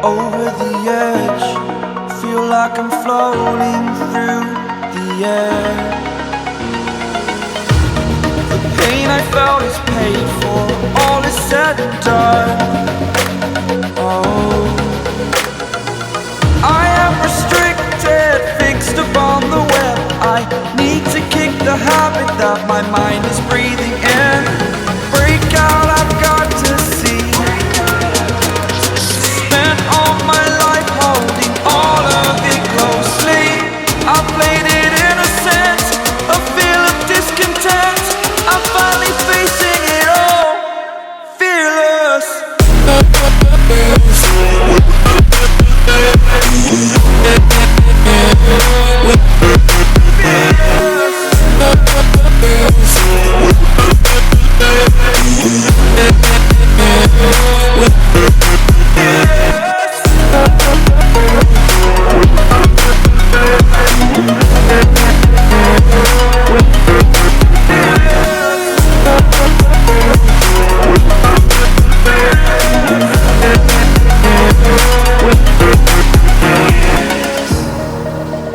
over the edge. Feel like I'm floating through the air. The pain I felt is paid for, all is said and done. Oh, I am restricted, fixed upon the web. I need to kick the habit that my mind is breathing in. Break out, I've got to see. Spent all my life holding all of it closely. I played it innocent, a feel of discontent. I'm finally facing it all, fearless.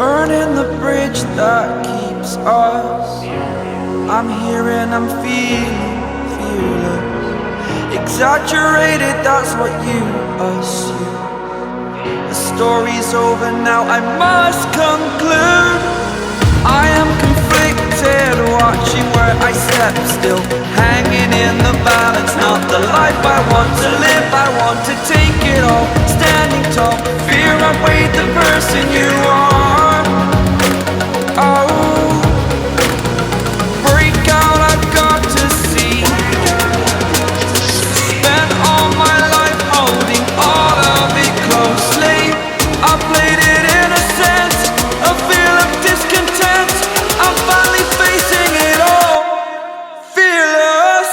Burning the bridge that keeps us. I'm here and I'm feeling fearless. Exaggerated, that's what you assume. The story's over now, I must conclude. I am conflicted, watching where I step still, hanging in the balance. Not the life I want to live, I want to take it all. Standing tall, fear outweighed the person you are. Oh, break out, I've got to see. Spent all my life holding all of it closely. I played it innocent, a feel of discontent. I'm finally facing it all, fearless.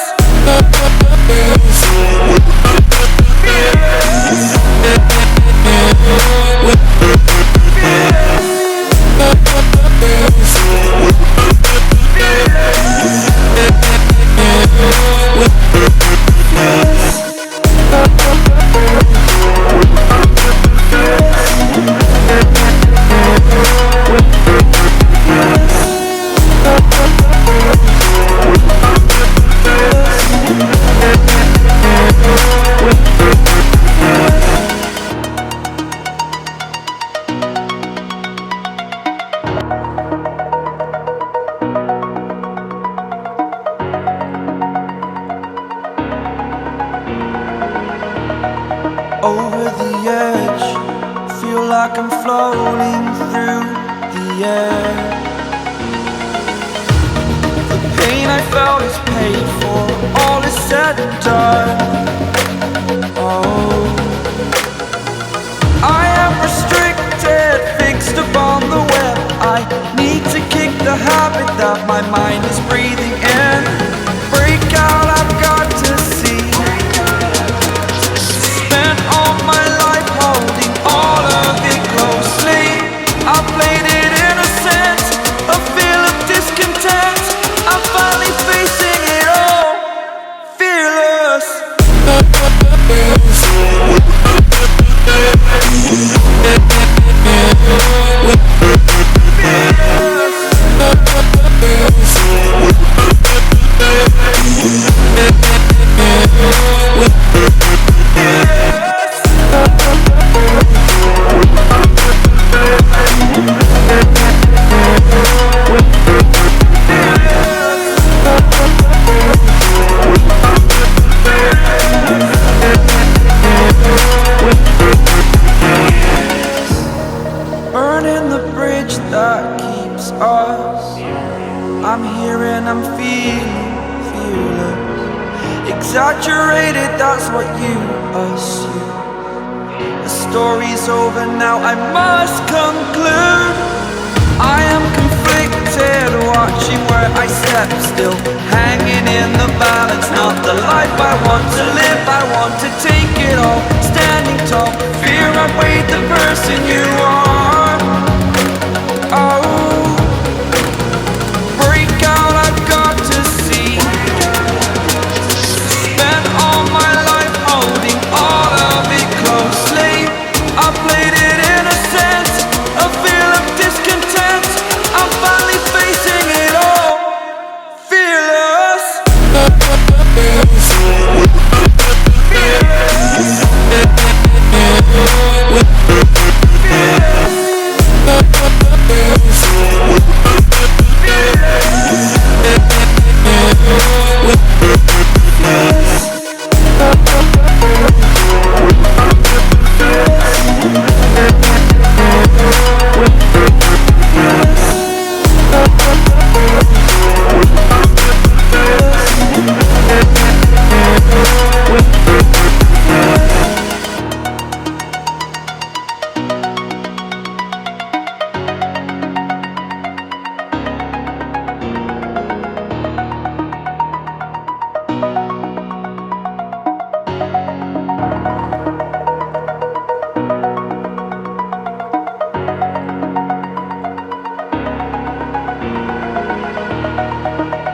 Over the edge, feel like I'm floating through the air. The pain I felt is paid for, all is said and done. Oh, I am restricted, fixed upon the web. I need to kick the habit that my mind is breathing in. Break out, I've got to see. Spent all my life holding all of it closely. I played it innocent, a feel of discontent. I'm finally facing it all, fearless. Burning the bridge that keeps us. I'm here and I'm feeling fearless. Exaggerated, that's what you assume. The story's over now, I must conclude. I am conflicted, watching where I step still, hanging in the balance. Not the life I want to live, I want to take it all. Standing tall, fear outweighed the person you are. Oh, break out, I've got to see. Spent all my life holding all of it closely.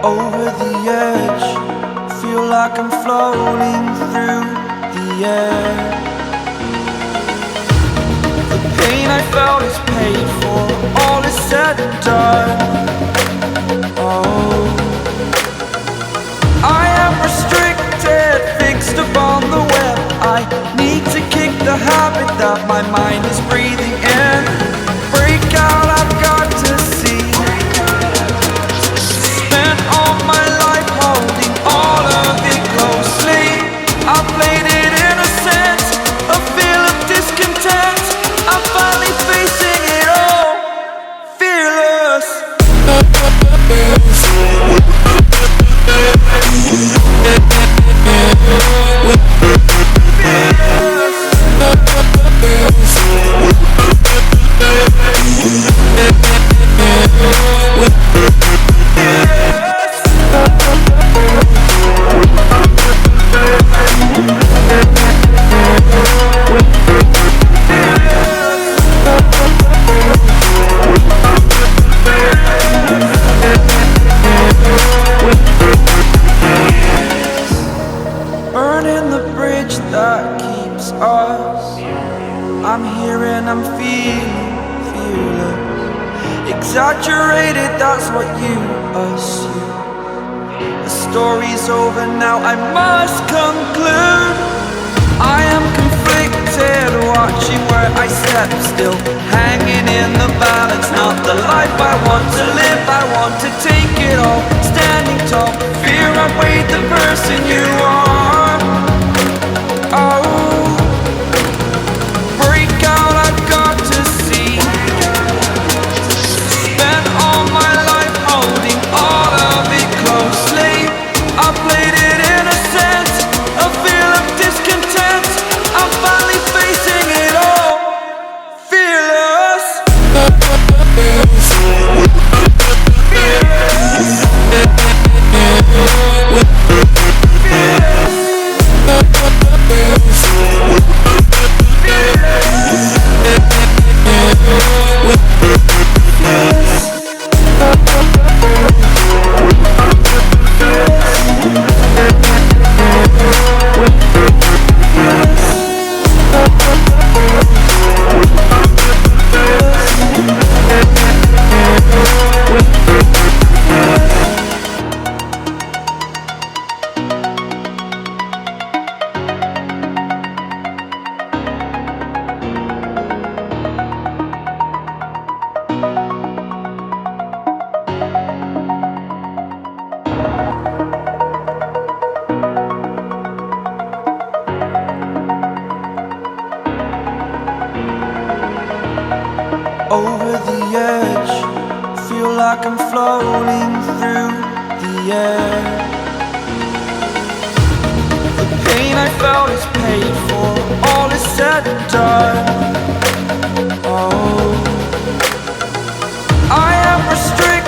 over the edge. Feel like I'm floating through the air. The pain I felt is paid for, all is said and done. Oh, I am restricted, fixed upon the web. I need to kick the habit that my mind is breathing in. Break out, I've got to see. Spent all my life holding all of it closely. I played it innocent, a feel of discontent. I'm finally facing it all, fearless. Burning the bridge that keeps us. I'm here and I'm feeling fearless. Exaggerated, that's what you assume. The story's over now, I must conclude. I am conflicted, watching where I step still, hanging in the balance. Not the life I want to live, I want to take it all. Standing tall, fear outweighed the person you are. Oh, break out, I've got to see. Spent all my life holding all of it closely. I played it innocent, a feel of discontent. I'm finally facing it all, fearless. Over the edge, feel like I'm floating through the air. The pain I felt is paid for, all is said and done. Oh, I am restricted.